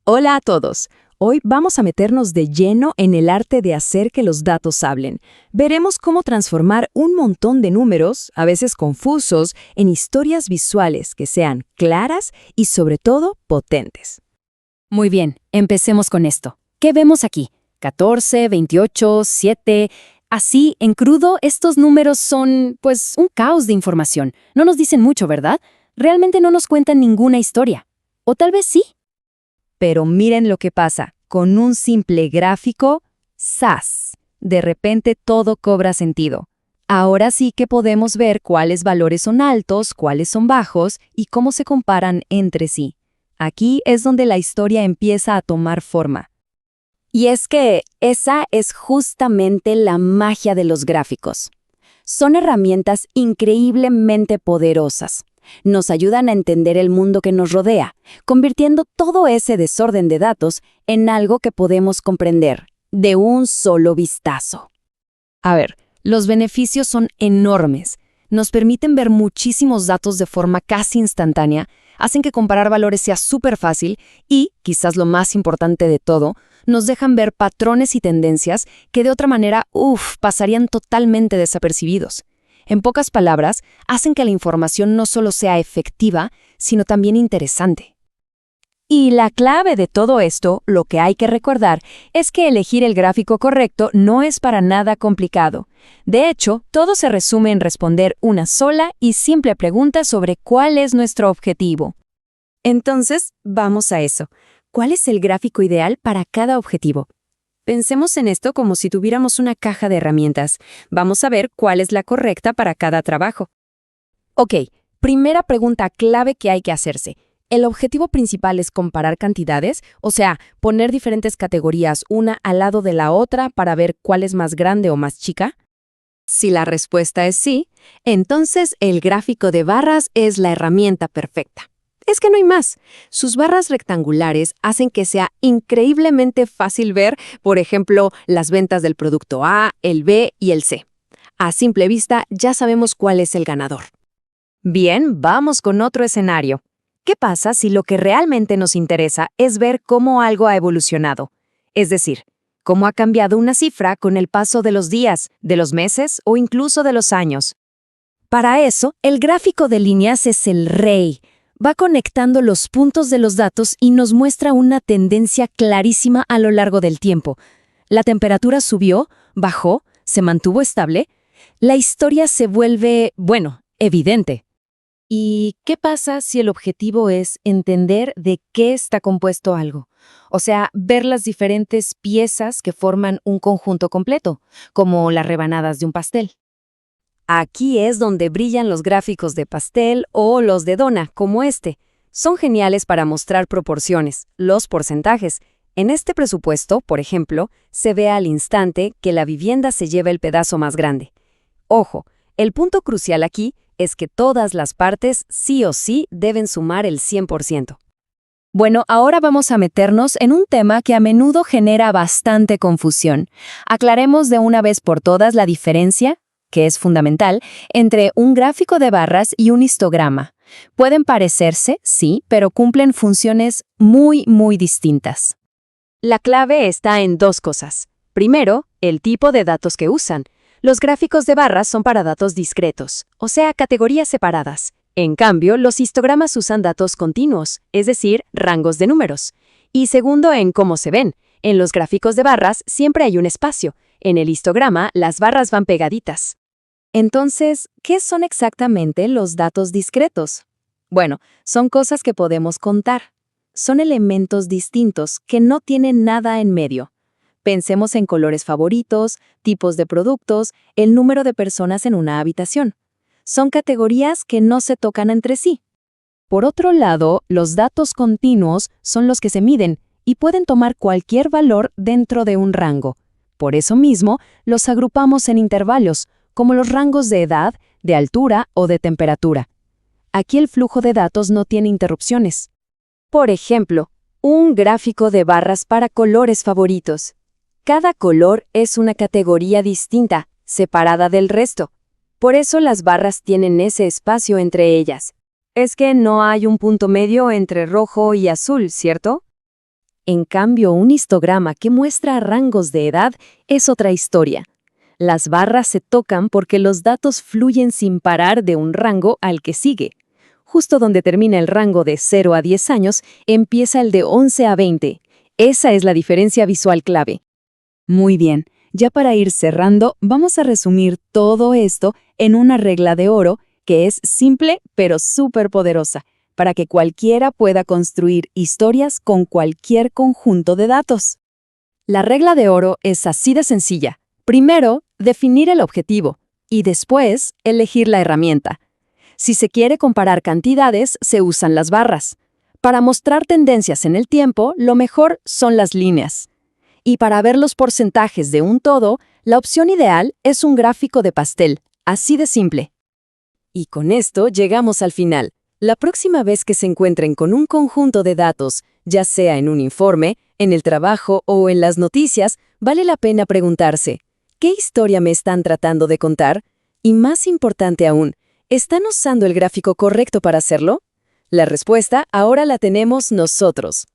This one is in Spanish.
Hola a todos. Hoy vamos a meternos de lleno en el arte de hacer que los datos hablen. Veremos cómo transformar un montón de números, a veces confusos, en historias visuales que sean claras y sobre todo potentes. Muy bien, empecemos con esto. ¿Qué vemos aquí? 14, 28, 7... Así, en crudo, estos números son, pues, un caos de información. No nos dicen mucho, ¿verdad? Realmente no nos cuentan ninguna historia. O tal vez sí. Pero miren lo que pasa. Con un simple gráfico, ¡zas! De repente todo cobra sentido. Ahora sí que podemos ver cuáles valores son altos, cuáles son bajos y cómo se comparan entre sí. Aquí es donde la historia empieza a tomar forma. Y es que esa es justamente la magia de los gráficos. Son herramientas increíblemente poderosas. Nos ayudan a entender el mundo que nos rodea, convirtiendo todo ese desorden de datos en algo que podemos comprender de un solo vistazo. A ver, los beneficios son enormes. Nos permiten ver muchísimos datos de forma casi instantánea, hacen que comparar valores sea súper fácil y, quizás lo más importante de todo, nos dejan ver patrones y tendencias que de otra manera, pasarían totalmente desapercibidos. En pocas palabras, hacen que la información no solo sea efectiva, sino también interesante. Y la clave de todo esto, lo que hay que recordar, es que elegir el gráfico correcto no es para nada complicado. De hecho, todo se resume en responder una sola y simple pregunta sobre cuál es nuestro objetivo. Entonces, vamos a eso. ¿Cuál es el gráfico ideal para cada objetivo? Pensemos en esto como si tuviéramos una caja de herramientas. Vamos a ver cuál es la correcta para cada trabajo. Ok, primera pregunta clave que hay que hacerse. ¿El objetivo principal es comparar cantidades? O sea, poner diferentes categorías una al lado de la otra para ver cuál es más grande o más chica. Si la respuesta es sí, entonces el gráfico de barras es la herramienta perfecta. Es que no hay más. Sus barras rectangulares hacen que sea increíblemente fácil ver, por ejemplo, las ventas del producto A, el B y el C. A simple vista ya sabemos cuál es el ganador. Bien, vamos con otro escenario. ¿Qué pasa si lo que realmente nos interesa es ver cómo algo ha evolucionado? Es decir, cómo ha cambiado una cifra con el paso de los días, de los meses o incluso de los años. Para eso, el gráfico de líneas es el rey. Va conectando los puntos de los datos y nos muestra una tendencia clarísima a lo largo del tiempo. La temperatura subió, bajó, se mantuvo estable. La historia se vuelve, evidente. ¿Y qué pasa si el objetivo es entender de qué está compuesto algo? O sea, ver las diferentes piezas que forman un conjunto completo, como las rebanadas de un pastel. Aquí es donde brillan los gráficos de pastel o los de dona, como este. Son geniales para mostrar proporciones, los porcentajes. En este presupuesto, por ejemplo, se ve al instante que la vivienda se lleva el pedazo más grande. Ojo, el punto crucial aquí es que todas las partes sí o sí deben sumar el 100%. Bueno, ahora vamos a meternos en un tema que a menudo genera bastante confusión. Aclaremos de una vez por todas la diferencia, que es fundamental, entre un gráfico de barras y un histograma. Pueden parecerse, sí, pero cumplen funciones muy distintas. La clave está en dos cosas. Primero, el tipo de datos que usan. Los gráficos de barras son para datos discretos, o sea, categorías separadas. En cambio, los histogramas usan datos continuos, es decir, rangos de números. Y segundo, en cómo se ven. En los gráficos de barras siempre hay un espacio. En el histograma, las barras van pegaditas. Entonces, ¿qué son exactamente los datos discretos? Bueno, son cosas que podemos contar. Son elementos distintos que no tienen nada en medio. Pensemos en colores favoritos, tipos de productos, el número de personas en una habitación. Son categorías que no se tocan entre sí. Por otro lado, los datos continuos son los que se miden y pueden tomar cualquier valor dentro de un rango. Por eso mismo, los agrupamos en intervalos, como los rangos de edad, de altura o de temperatura. Aquí el flujo de datos no tiene interrupciones. Por ejemplo, un gráfico de barras para colores favoritos. Cada color es una categoría distinta, separada del resto. Por eso las barras tienen ese espacio entre ellas. Es que no hay un punto medio entre rojo y azul, ¿cierto? En cambio, un histograma que muestra rangos de edad es otra historia. Las barras se tocan porque los datos fluyen sin parar de un rango al que sigue. Justo donde termina el rango de 0 a 10 años, empieza el de 11 a 20. Esa es la diferencia visual clave. Muy bien, ya para ir cerrando, vamos a resumir todo esto en una regla de oro que es simple pero súper poderosa, para que cualquiera pueda construir historias con cualquier conjunto de datos. La regla de oro es así de sencilla. Primero, definir el objetivo y después, elegir la herramienta. Si se quiere comparar cantidades, se usan las barras. Para mostrar tendencias en el tiempo, lo mejor son las líneas. Y para ver los porcentajes de un todo, la opción ideal es un gráfico de pastel, así de simple. Y con esto llegamos al final. La próxima vez que se encuentren con un conjunto de datos, ya sea en un informe, en el trabajo o en las noticias, vale la pena preguntarse, ¿qué historia me están tratando de contar? Y más importante aún, ¿están usando el gráfico correcto para hacerlo? La respuesta ahora la tenemos nosotros.